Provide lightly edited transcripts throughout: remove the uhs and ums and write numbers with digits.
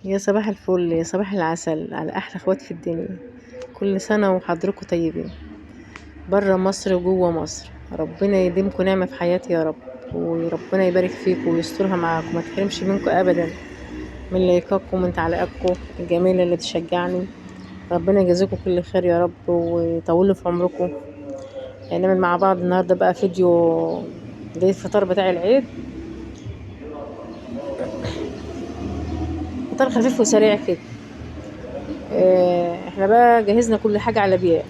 يا صباح الفل، يا صباح العسل على احلى اخوات في الدنيا. كل سنة وحضركم طيبين، برا مصر وجوه مصر. ربنا يديمكم نعمة في حياتي يا رب، وربنا يبارك فيكم ويسترها معاكم، ما تحرمش منكم ابدا، من لايكاتكم ومن تعليقاتكم الجميلة اللي تشجعني. ربنا يجازيكم كل خير يا رب ويطول في عمركم. هنعمل مع بعض النهارده بقى فيديو جديد، الفطار بتاع العيد، فطار خفيف وسريع كده. احنا بقى جهزنا كل حاجة على بيات.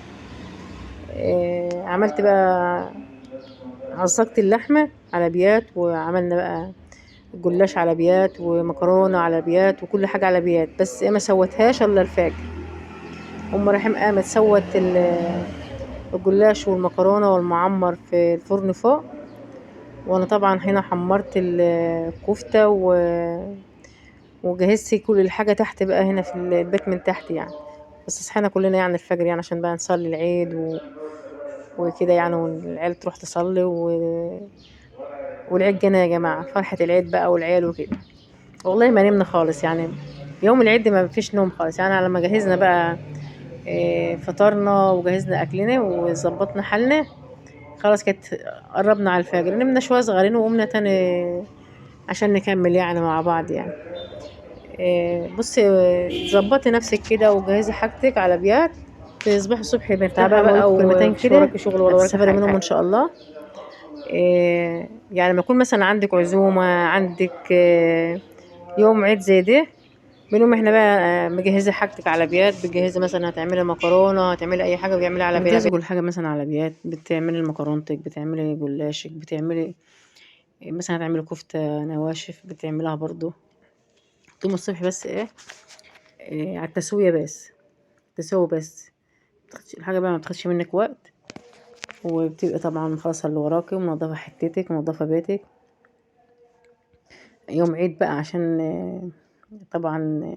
عملت بقى عصقت اللحمة على بيات، وعملنا بقى الجلاش على بيات، ومكرونة على بيات، وكل حاجة على بيات، بس ما سوتهاش الا الفجر. ام رحيم قامت سوت الجلاش والمكرونة والمعمر في الفرن فوق، وانا طبعا هنا حمرت الكفتة وجهزت كل الحاجة تحت بقى هنا في البيت من تحت يعني. بس صحينا كلنا يعني الفجر يعني عشان بقى نصلي العيد وكده يعني، والعيال تروح تصلي والعيد جانا يا جماعة، فرحة العيد بقى والعيال وكده. والله ما نمنا خالص يعني، يوم العيد ما فيش نوم خالص يعني. لما جهزنا بقى فطرنا وجهزنا أكلنا وظبطنا حالنا، خلاص كانت قربنا على الفجر، نمنا شوية صغيرين وقمنا تاني عشان نكمل يعني مع بعض يعني. بصي، ظبطي نفسك كده وجهزي حاجتك على بيات، تصبحي الصبح مرتاحة بقى ومفيش وراكي شغل ولا وراكي حاجة، منهم ان شاء الله. يعني لما يكون مثلا عندك عزومة، عندك يوم عيد زي ده، بنقوم احنا بقى مجهزة حاجتك على بيات، بتجهزي مثلا هتعملي مكرونة، هتعملي اي حاجة بيعملي على بيات، بتجهزي كل حاجة مثلا على بيات، بتعملي مكرونتك، بتعملي جلاشك، بتعملي مثلا هتعملي كفتة نواشف بتعملها برضو. تقوم الصبح بس على التسوية بس، تسوي بس، الحاجة بقى ما بتاخدش منك وقت، وبتبقى طبعا مخلصة اللي وراكي ومنضفة حتتك ومنضفة بيتك. يوم عيد بقى عشان طبعا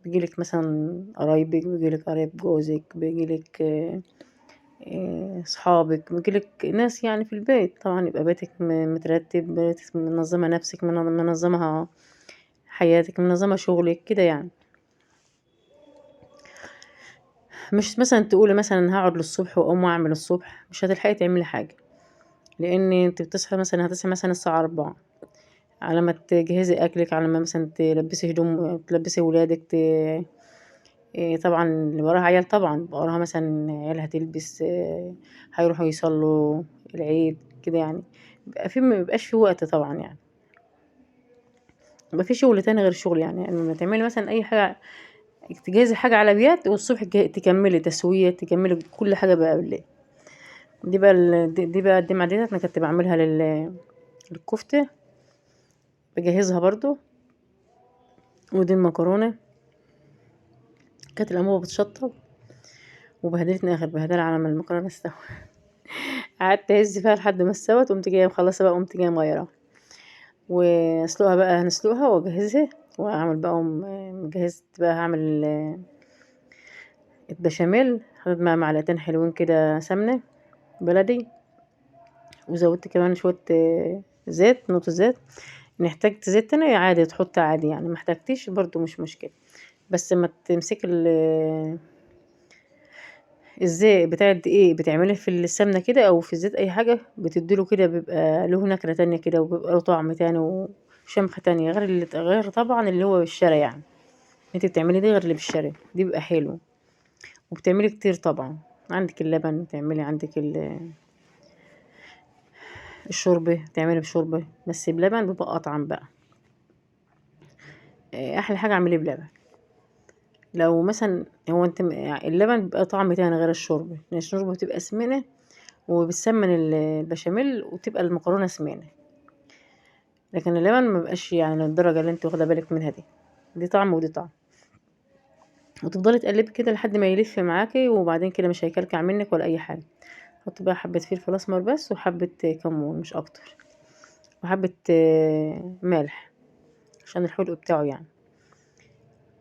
بيجيلك مثلا قرايبك، بيجيلك قرايب جوزك، بيجيلك صحابك، بيجيلك ناس يعني في البيت، طبعا يبقى بيتك مترتب، بيتك منظمة، نفسك منظمة، حياتك منظمة، شغلك كده يعني. مش مثلا تقولي مثلا هقعد للصبح واقوم واعمل الصبح، مش هتلحقي تعملي حاجة، لان انت بتصحي مثلا، هتصحي مثلا الساعة 4، على ما تجهزي اكلك، على ما مثلا تلبسي هدوم، تلبسي ولادك طبعا اللي وراها عيال، طبعا وراها مثلا عيال هتلبس، هيروحوا يصلوا العيد كده يعني. بيبقى في مبيبقاش في وقت طبعا يعني، بيبقى في شغل تاني غير الشغل يعني لما تعملي مثلا اي حاجة، تجهزي حاجة على بيات، والصبح تكملي تسوية، تكملي كل حاجة بقى بالليل. دي بقى الدمعة ديت انا كنت بعملها للكفتة، بجهزها برضو. ودي المكرونة كانت الأنبوبة بتشطب وبهدلتني آخر بهدلة على ما المكرونة استوت. قعدت أهز فيها لحد ما استوت، قمت جاية مخلصة بقى، قمت جاية مغيرها واسلقها بقى، هنسلقها واجهزها واعمل بقى، جهزت بقى هعمل البشاميل. حطيت مع معلقتين حلوين كده سمنة بلدي، وزودت كمان شوية زيت، نقطة زيت. ان احتجت زيت تاني عادي تحط عادي يعني، ما احتجتيش برضو مش مشكلة، بس ما تمسك الزيت بتاع الدقيق بتعمله في السمنة كده او في الزيت، اي حاجة بتديله كده بيبقى له نكهة تانية كده، وبيبقى له طعم تاني وشمخة تانية، غير طبعا اللي هو بالشارع يعني. انت بتعملي دي غير اللي بالشارع، دي بيبقى حلو. وبتعملي كتير طبعا، عندك اللبن تعملي، عندك الشوربة تعملي بشوربة، بس بلبن بيبقى اطعم بقى. احلى حاجة اعمليه بلبن. لو مثلا هو انت اللبن بيبقى طعم تاني غير الشوربة، لان الشوربة بتبقى سمنة وبتسمن البشاميل، وتبقى المكرونة سمينة، لكن اللبن ما بقاش يعني الدرجة اللي انت واخدة بالك منها دي. دي طعم ودي طعم. وتفضلي تقلبي كده لحد ما يلف معاكي، وبعدين كده مش هيكلكع منك ولا اي حاجة. حطي بقى حبة فلفل اسمر بس، وحبة كمون مش اكتر، وحبة ملح عشان الحلو بتاعه يعني،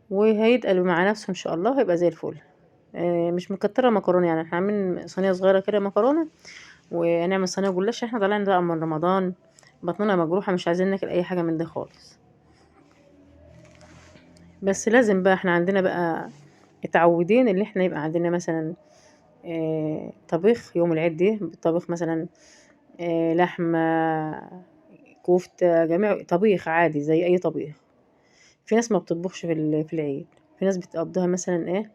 وهيتقلب مع نفسه ان شاء الله، هيبقى زي الفل. مش مكترة مكرونة يعني، احنا عاملين صينية صغيرة كده مكرونة، ونعمل صينية جلاش. احنا طالعين بقى من رمضان، بطننا مجروحة، مش عايزين ناكل اي حاجة من ده خالص. بس لازم بقى احنا عندنا بقى متعودين اللي احنا يبقى عندنا مثلا طبيخ يوم العيد دي، طبيخ مثلا لحمة، كفتة، جميع طبيخ عادي زي أي طبيخ. في ناس ما بتطبخش في العيد، في ناس بتقضيها مثلا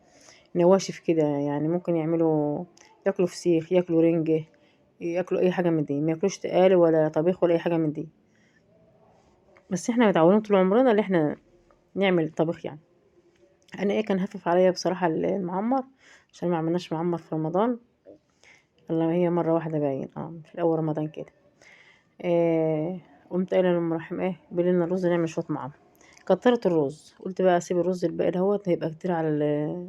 نواشف كده، يعني ممكن ياكلوا فسيخ، ياكلوا رنجة، ياكلوا أي حاجة من دي، ما ياكلوش تقالي ولا طبيخ ولا أي حاجة من دي. بس احنا متعودين طول عمرنا اللي احنا نعمل طبيخ يعني. انا كان هفف عليا بصراحة المعمر، عشان ما عملناش معمر في رمضان الا هي مرة واحدة باين في اول رمضان كده. إيه قمت قايله لام رحيم بيقول لنا الرز نعمل شويه معمر. كترت الرز، قلت بقى اسيب الرز الباقي دهوت هيبقى كتير على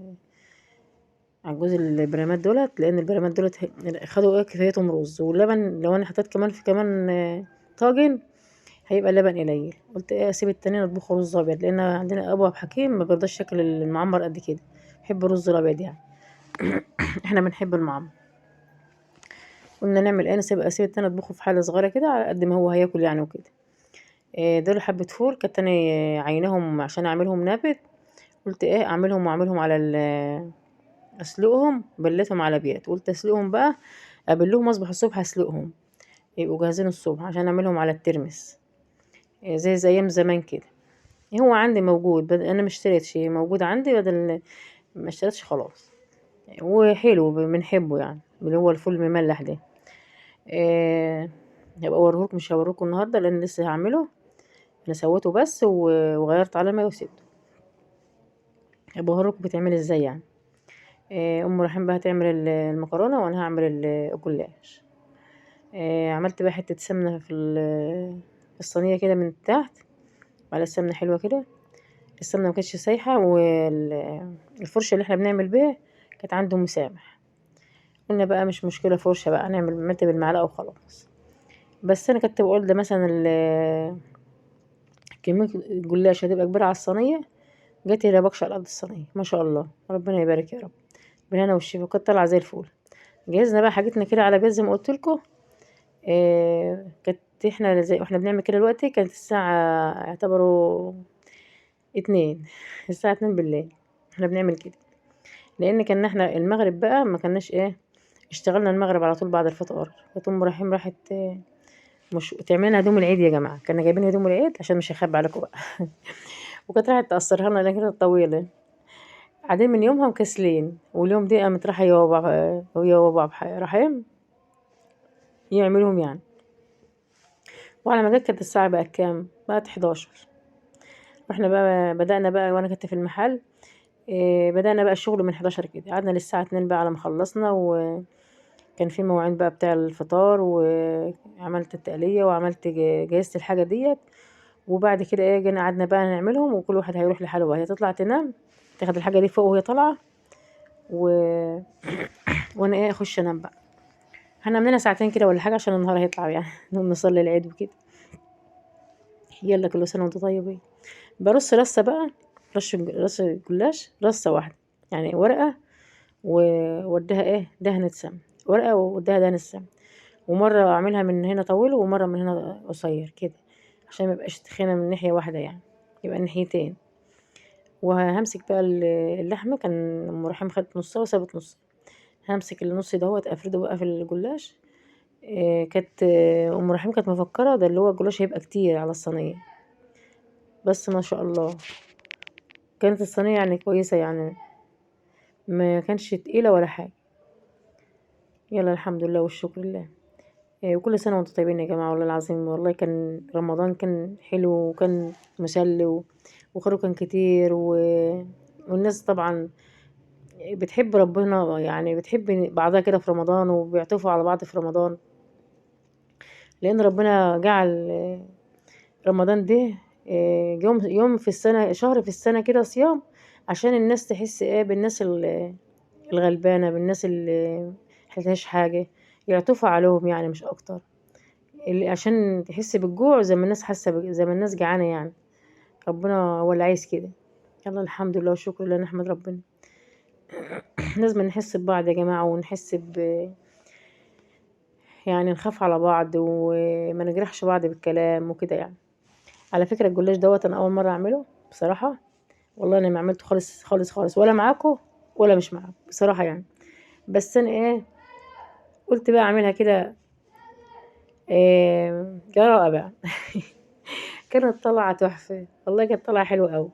جوز البرامات دولت، لان البرامات دولت خدوا كفايتهم رز واللبن. لو انا حطيت كمان في كمان طاجن هيبقى اللبن قليل. قلت اسيب التانيين اطبخه رز ابيض، لان عندنا ابو عبد الحكيم ما بيرضاش ياكل المعمر قد كده، بيحب الرز الابيض يعني. احنا بنحب المعمر. قلنا نعمل اسيب التاني اطبخه في حله صغيره كده على قد ما هو هياكل يعني وكده. دول حبة فول كنت انا عينهم عشان اعملهم نابت. قلت اعملهم واعملهم على اسلقهم، بليتهم على بيات، قلت اسلقهم بقى ابلهم اصبح الصبح اسلقهم يبقوا جاهزين الصبح عشان اعملهم على الترمس. زي ايام زمان كده. هو عندي موجود انا ما اشتريتش، موجود عندي بدل ما اشتريتش خلاص. وحلو بنحبه يعني، اللي هو الفول المملح ده. آه، هبقى اوريهولكم، مش هوريكم النهارده لان لسه هعمله. انا سويته بس وغيرت على ما وسبته. هبقى اوريكم بتعمل ازاي يعني. ام رحيم بقى هتعمل المكرونه وانا هعمل الجلاش. عملت بقى حته سمنه في الصينيه كده من تحت، على السمنه حلوه كده. السمنه ما كانتش سايحه، والفرشه اللي احنا بنعمل بيها كانت عنده مسامح. قلنا بقى مش مشكله فرشه بقى، نعمل عملت بالمعلقه وخلاص. بس انا كنت بقول ده مثلا كميه الجلاش هتبقى كبيره على الصينيه، جت هنا بكش على قد الصينيه ما شاء الله، ربنا يبارك يا رب. بالهنا والشفا، كانت طالعه زي الفول. جهزنا بقى حاجتنا كده على جاز زي ما قلت لكم. كانت احنا زي واحنا بنعمل كده دلوقتي، كانت الساعة اعتبروا 2 الساعة 2 بالليل احنا بنعمل كده. لان كنا احنا المغرب بقى ما كناش اشتغلنا المغرب على طول بعد الفطار. كانت ام رحيم راحت مش تعمل لنا هدوم العيد يا جماعة، كنا جايبين هدوم العيد عشان مش هخبي عليكم بقى. وكانت راحت تقصرها لنا كده طويلة. قاعدين من يومها مكسلين، واليوم دي قامت رايحة هي وبابا عبد رحيم يعملهم يعني. وعلى ما جت كانت الساعة بقت كام؟ بقت 11. واحنا بقى بدأنا بقى وانا كنت في المحل. بدأنا بقى الشغل من 11 كده، قعدنا للساعة 2 بقى على ما خلصنا. وكان في مواعين بقى بتاع الفطار، وعملت التقلية وعملت جهزت الحاجة ديت. وبعد كده جينا قعدنا بقى نعملهم، وكل واحد هيروح لحاله بقى، هي تطلع تنام تاخد الحاجة دي فوق وهي طالعة و... وانا اخش انام بقى. هننام لنا ساعتين كده ولا حاجة عشان النهار هيطلع يعني. نقوم نصلي العيد وكده. يلا كل سنة وانتم طيبين. برص رصة بقى، رص جلاش رصة واحدة، يعني ورقة ووديها دهنة سمن، ورقة ووديها دهنة سمن. ومرة أعملها من هنا طويل ومرة من هنا قصير كده، عشان ميبقاش تخينة من ناحية واحدة يعني، يبقى ناحيتين. وهمسك بقى اللحمة، كان أم رحيم خدت نصها وسابت نص. همسك النص دهوت أفرده بقى في الجلاش. كانت أم رحيم كانت مفكرة ده اللي هو الجلاش هيبقى كتير على الصينية، بس ما شاء الله كانت الصينية يعني كويسة يعني، ما كانش تقيلة ولا حاجة. يلا الحمد لله والشكر لله. وكل سنة وانتم طيبين يا جماعة، والله العظيم والله كان رمضان كان حلو وكان مسلي وخيره كان كتير والناس طبعا بتحب ربنا يعني، بتحب بعضها كده في رمضان، وبيعطفوا على بعض في رمضان. لأن ربنا جعل رمضان ده يوم في السنة، شهر في السنة كده صيام، عشان الناس تحس بالناس الغلبانة، بالناس اللي محلهاش حاجة، يعطفوا عليهم يعني مش أكتر. اللي عشان تحس بالجوع زي ما الناس حاسة زي ما الناس جعانة يعني. ربنا هو اللي عايز كده. يلا الحمد لله والشكر لله، نحمد ربنا. لازم نحس ببعض يا جماعة، ونحس يعني نخاف على بعض وما نجرحش بعض بالكلام وكده يعني. على فكرة الجلاش دوت أنا أول مرة أعمله بصراحة، والله انا ما عملته خالص خالص خالص، ولا معاكم ولا مش معاكم بصراحه يعني. بس انا ايه، قلت بقى اعملها كده، جراءه بقى. كانت طالعه تحفه والله، كانت طالعه حلوه قوي.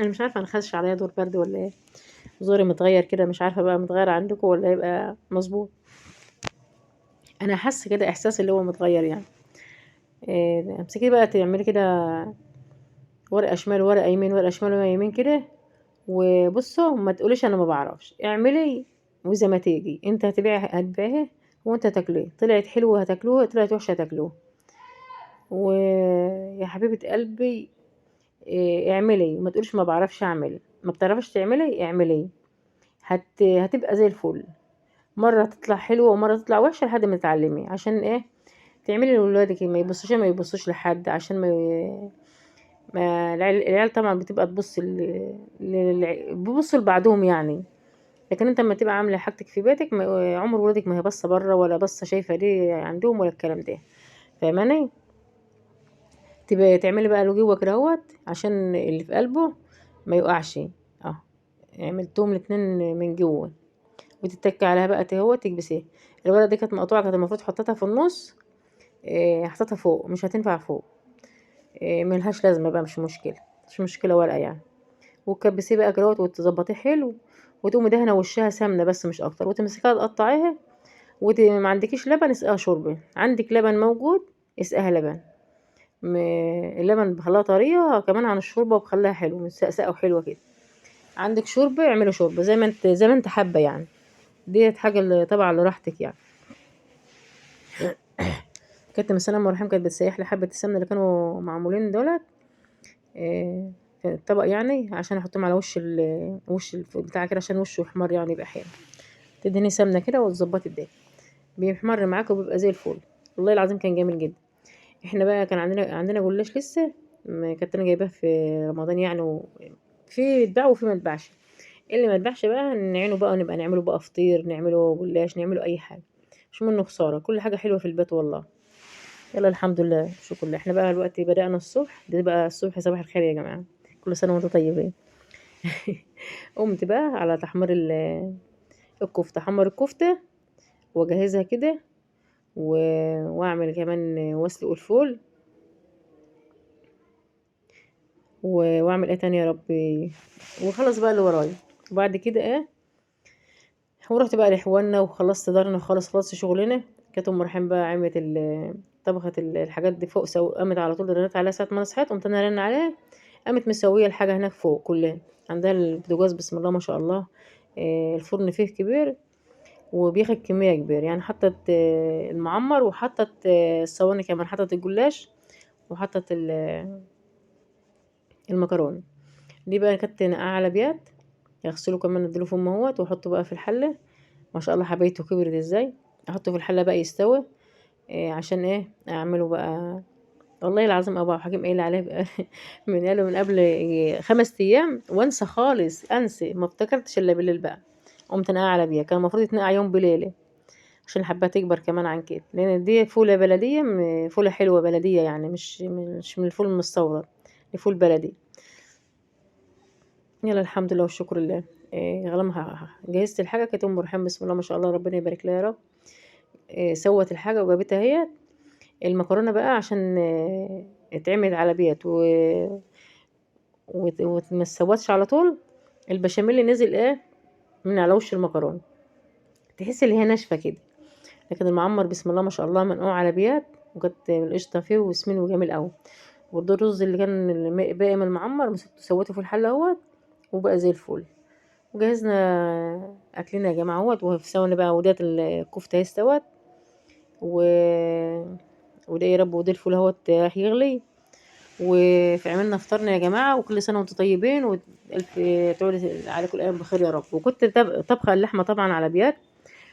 انا مش عارفه انا خدش عليا دور برد ولا ايه، زوري متغير كده، مش عارفه بقى متغير عندكم ولا يبقى مظبوط. انا حاسه كده احساس اللي هو متغير يعني. امسكي بقى تعملي كده ورقه شمال ورقه يمين، ورقه شمال ورقه يمين كده. وبصوا ما تقوليش انا ما بعرفش، اعملي وزي ما تيجي. انت هتبيعها وانت تاكليه، طلعت حلوه هتاكلوها، طلعت وحشه هتاكلوها. ويا حبيبه قلبي، اعملي وما تقوليش ما بعرفش اعمل. ما بتعرفش تعملي اعملي، هتبقى زي الفل. مره تطلع حلوه ومره تطلع وحشه لحد ما تتعلمي. عشان ايه؟ تعملي لولادك ما يبصوش لحد، عشان ما العيال طبعا بتبقى تبص بيبصوا لبعضهم يعني. لكن انت لما تبقى عامله حاجتك في بيتك، عمر ولادك ما هي باصه بره، ولا باصه شايفه دي عندهم ولا الكلام ده. فاهماني؟ تبقى تعملي بقى اللي جوه كده اهوت، عشان اللي في قلبه ما يقعش. اه، عملتهم الاتنين من جوه. وتتكي عليها بقى اهو تكبسيها. الورقه دي كانت مقطوعه، كانت المفروض حطيتها في النص. حطيتها فوق، مش هتنفع فوق. ملهاش لازمه بقى، مش مشكله. مش مشكله ورقه يعني. وتكبسيه بقى كده وتظبطيه حلو. وتقومي دهنه وشها سمنه بس مش اكتر، وتمسكيها تقطعيها. ما عندكيش لبن، اسقيها شوربه. عندك لبن موجود، اسقيها لبن. م... اللبن بخليها طريه كمان عن الشوربه، وبخليها حلو مسقسقه وحلوه كده. عندك شوربه، اعملي شوربه زي ما انت حابه يعني. ديت حاجه اللي طبعا لراحتك يعني. كانت مثلا ام رحيم كانت بتسيح لي حبه السمنه اللي كانوا معمولين دولت، في الطبق يعني، عشان احطهم على وش بتاع كده، عشان وشه يحمر يعني يبقى حلو. تدهني سمنه كده وتظبطي الدنيا، بيحمر معاك وبيبقى زي الفل. والله العظيم كان جميل جدا. احنا بقى كان عندنا جلاش لسه، كنت انا جايباه في رمضان يعني، في يتباع وفي ما يتباعش. اللي ما يتباعش بقى نعينه بقى، ونبقى نعمله بقى فطير، نعمله جلاش، نعمله اي حاجه. مش منه خساره، كل حاجه حلوه في البيت والله. يلا الحمد لله شكرا لله. احنا بقى دلوقتي بدأنا الصبح، ده بقى الصبح صباح الخير يا جماعه. كل سنه وانتم طيبين. قمت بقى على تحمير الكفته. احمر الكفته واجهزها كده، واعمل كمان واسلق الفول، واعمل ايه تاني يا ربي. وخلص بقى اللي ورايا. وبعد كده ايه، ورحت بقى لحوانا وخلصت دارنا خالص، خلصت شغلنا. كانت ام رحيم بقى عملت طبخت الحاجات دي فوق، قامت على طول رنت عليها ساعه ما انا صحيت، قمت انا رن عليها. قامت مسويه الحاجه هناك فوق كلها. عندها البوتاجاز بسم الله ما شاء الله. الفرن فيه كبير، وبياخد كميه كبيره يعني. حطت المعمر، وحطت الصواني كمان، حطت الجلاش، وحطت المكرونه. دي بقى كانت نقع على بيات، يغسلوا كمان اديله فم اهوت، واحطه بقى في الحله. ما شاء الله حبيته كبرت ازاي. احطه في الحله بقى يستوي. عشان ايه اعمله بقى. والله العظيم ابو حكيم قايل عليه بقى. قاله من قبل 5 ايام، وانسى خالص، انسى ما افتكرتش الا بالليل بقى. قمت نقع على بيها، كان المفروض يتنقع يوم بليله، عشان الحبات تكبر كمان عن كده، لان دي فوله بلديه، فوله حلوه بلديه يعني، مش من الفول المستورد، دي فول بلدي. يلا الحمد لله والشكر لله. غلام جهزت الحاجه. كانت ام رحمه بسم الله ما شاء الله، ربنا يبارك لها يا رب. سوت الحاجه وجابتها هي. المكرونه بقى عشان اتعملت على بيت وما تسوتش على طول. البشاميل اللي نزل ايه من على وش المكرونه، تحس ان هي ناشفه كده. لكن المعمر بسم الله ما شاء الله منقوع على بيات، وكانت القشطه فيه وسمين وجميل قوي. برضه الرز اللي كان باقي من المعمر مسكته سويته في الحله اهوت، وبقى زي الفل. وجهزنا اكلنا يا جماعه اهوت. وفي ثواني بقى وديت الكفته هي استوت، و وده يا رب، وده الفول اهوت راح يغلي. وعملنا فطرنا يا جماعه، وكل سنه وانتم طيبين، والف تعود عليكم الايام بخير يا رب. وكنت طبخه اللحمه طبعا على بيات.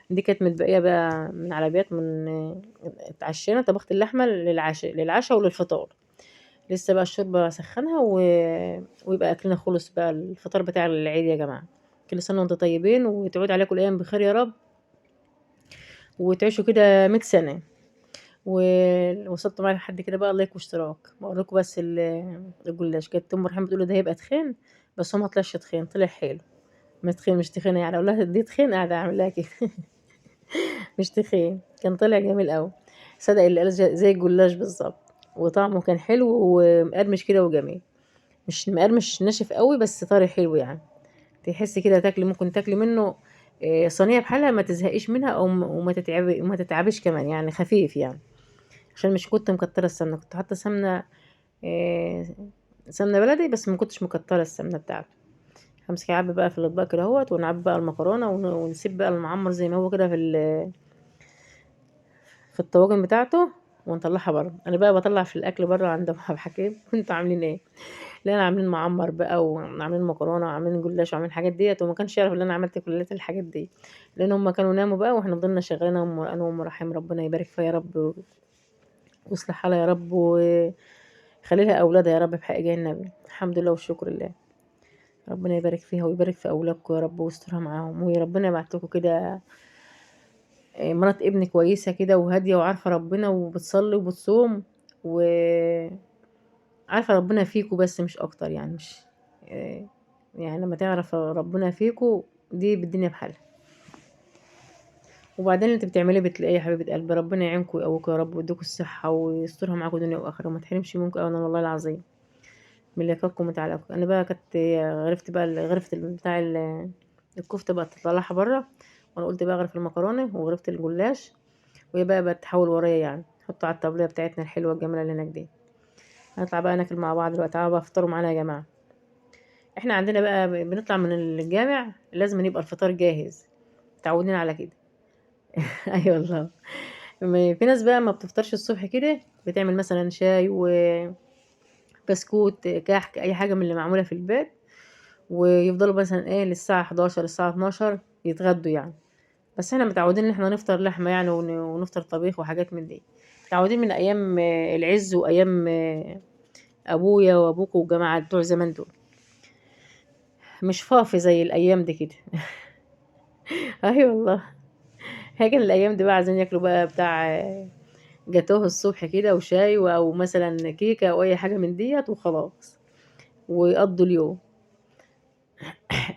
دي كانت متبقيه بقى من على بيات من اتعشينا، طبخت اللحمه للعشاء وللفطار. لسه بقى الشوربه اسخنها ويبقى اكلنا خلص بقى الفطار بتاع العيد يا جماعه. كل سنه وانتم طيبين، وتعود عليكم الايام بخير يا رب، وتعيشوا كده 100 سنه. ووصلت معايا لحد كده بقى لايك واشتراك. بوريكم بس الجلاش. كانت ام رحيم بتقول ده هيبقى تخين، بس هو ما طلعش تخين، طلع حلو. مش تخين مش تخين يعني، اقول لها دي تخين قاعده اعمل لها كده. مش تخين، كان طلع جميل قوي. صدق اللي قال زي الجلاش بالظبط. وطعمه كان حلو ومقرمش كده وجميل. مش مقرمش ناشف قوي، بس طري حلو يعني. تحسي كده تاكلي، ممكن تاكلي منه صينيه بحالها ما تزهقيش منها، او وما تتعبش كمان يعني، خفيف يعني. عشان مش كنت مكتره السمنه، كنت حاطه سمنه آه، سمنه بلدي، بس ما كنتش مكتره السمنه بتاعته. همسك اعبي بقى في الاطباق كده اهوت، ونعبي بقى المكرونه ونسيب بقى المعمر زي ما هو كده في الطواجن بتاعته، ونطلعها بره. انا بقى بطلع في الاكل بره عند ابو حكيم. كنتوا عاملين ايه؟ لا، انا عاملين معمر بقى، وعاملين مكرونه، وعاملين جلاش، وعاملين الحاجات ديت، وما كانش يعرف ان انا عملت كل الحاجات دي. لان هم كانوا ناموا بقى، واحنا فضلنا شغالين انا وام رحيم. ربنا يبارك فيها يا رب، ويصلح حالها يا رب، ويخلي لها اولادها يا رب بحق جاي النبي. الحمد لله والشكر لله. ربنا يبارك فيها ويبارك في اولادكم يا رب، ويسترها معاهم، وربنا يبعت لكم كده مرات ابن كويسه كده، وهاديه، وعارفه ربنا، وبتصلي وبتصوم، وعارفه ربنا فيكم، بس مش اكتر يعني. مش آه، يعني لما تعرف ربنا فيكم، دي بالدنيا بحالها. وبعدين اللي انت بتعمليه بتلاقيه يا حبيبه قلبي. ربنا يعينكم ويقويكم يا رب، ويديكم الصحه، ويسترها معاكم دنيا واخره، وما تحرمش منكم ابدا والله العظيم، من اللي يفككم وتعالكم. انا بقى كنت غرفت بقى غرفت بتاع الكفته بقى تطلعها بره، وانا قلت بقى غرف المكرونه وغرفت الجلاش، وهي بقى تحول ورايا يعني. نحطه على الطاولة بتاعتنا الحلوة الجميلة اللي هناك دي. هنطلع بقى ناكل مع بعض دلوقتي. تعالوا بقى افطروا معانا يا جماعة. احنا عندنا بقى بنطلع من الجامع لازم يبقى الفطار جاهز، متعودين على كده. اي والله. في ناس بقى ما بتفطرش الصبح كده، بتعمل مثلا شاي وبسكوت كحك، اي حاجة من اللي معمولة في البيت، ويفضلوا مثلا ايه للساعة 11 الساعة 12 يتغدوا يعني. بس احنا متعودين ان احنا نفطر لحمة يعني، ونفطر طبيخ وحاجات من دي. متعودين من ايام العز، وايام ابويا وابوك والجماعه بتوع زمان دول. مش فافي زي الايام دي كده. اي والله. هاجي الايام دي بقى عايزين ياكلوا بقى بتاع جاتوه الصبح كده، وشاي، او مثلا كيكه، او اي حاجه من ديت وخلاص، ويقضوا اليوم.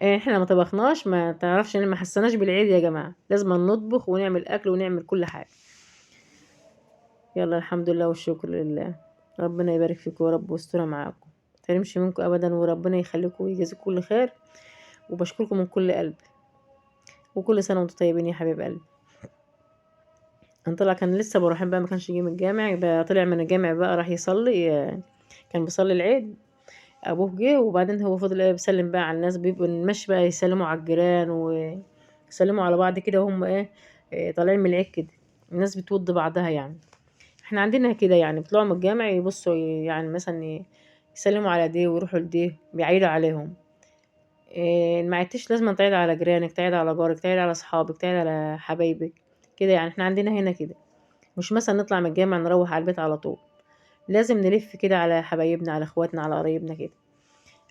احنا ما طبخناش، ما تعرفش ان ما حسناش بالعيد يا جماعه. لازم نطبخ ونعمل اكل ونعمل كل حاجه. يلا الحمد لله والشكر لله. ربنا يبارك فيكم يا رب، ويسترها معاكم، ما تحرمش منكم ابدا، وربنا يخليكم ويجازيكم كل خير. وبشكركم من كل قلب. وكل سنه وانتم طيبين يا حبيب قلبي. طلع كان لسه بروحين بقى، ما كانش جه من الجامع بقى، طلع من الجامع بقى راح يصلي. كان بيصلي العيد. ابوه جه، وبعدين هو فضل بيسلم بقى على الناس، بيبقوا المشي بقى يسلموا على الجيران، ويسلموا على بعض كده، وهم طالعين من العيد كده. الناس بتود بعضها يعني. احنا عندنا كده يعني، بيطلعوا من الجامع يبصوا يعني مثلا يسلموا على دي، ويروحوا لدي بيعيدوا عليهم. ما عدتش لازم تعيد على جيرانك، تعيد على جارك، تعيد على اصحابك، تعيد على حبايبك كده يعني. احنا عندنا هنا كده، مش مثلا نطلع من الجامع نروح على البيت على طول. لازم نلف كده على حبايبنا، على اخواتنا، على قرايبنا كده.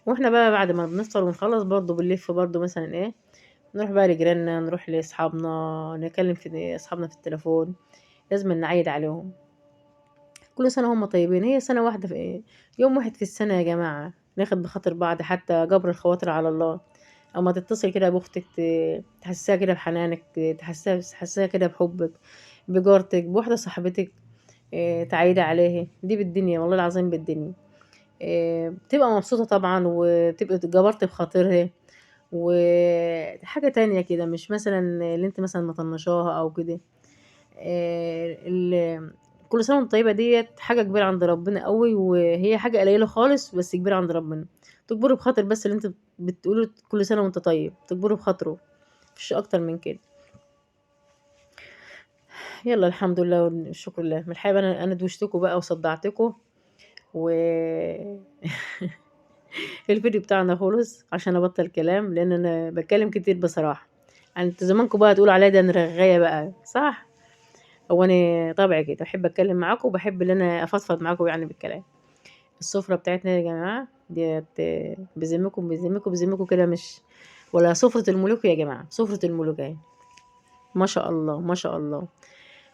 واحنا بقى بعد ما بنفطر ونخلص برضو بنلف برضو مثلا نروح بقى لجيراننا، نروح لاصحابنا، نكلم في اصحابنا في التليفون. لازم نعيد عليهم. كل سنة هم طيبين. هي سنة واحدة يوم واحد في السنة يا جماعة، ناخد بخاطر بعض، حتى جبر الخواطر على الله. اما تتصل كده باختك، تحسسها كده بحنانك، تحسسها كده بحبك، بجارتك، بواحدة صاحبتك، تعيدي عليه. دي بالدنيا والله العظيم بالدنيا. بتبقى مبسوطة طبعا، وبتبقى جبرت بخاطرها. وحاجة تانية كده، مش مثلا اللي انت مثلا مطنشاها او كده. كل سنة وانت طيبة ديت حاجة كبيرة عند ربنا قوي، وهي حاجة قليلة خالص بس كبيرة عند ربنا. تكبري بخاطر بس اللي انت بتقوله كل سنة وانت طيب، تكبري بخاطره، مفيش اكتر من كده. يلا الحمد لله والشكر لله. من الحقيقة انا دوشتكم بقى وصدعتكم، و الفيديو بتاعنا خلص عشان ابطل كلام، لان انا بتكلم كتير بصراحة. يعني انتوا زمانكم بقى تقولوا عليا ده انا رغاية بقى، صح؟ هو انا طبعي كده بحب اتكلم معاكم، وبحب ان انا افضفض معاكم يعني بالكلام. السفرة بتاعتنا يا جماعة ديت بذمكم كده، مش ولا سفرة الملوك يا جماعة، سفرة الملوك اهي. ما شاء الله ما شاء الله.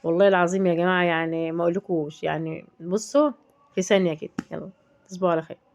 والله العظيم يا جماعة يعني ما اقولكوش، يعني بصوا في ثانية كده. يلا تصبحوا على خير.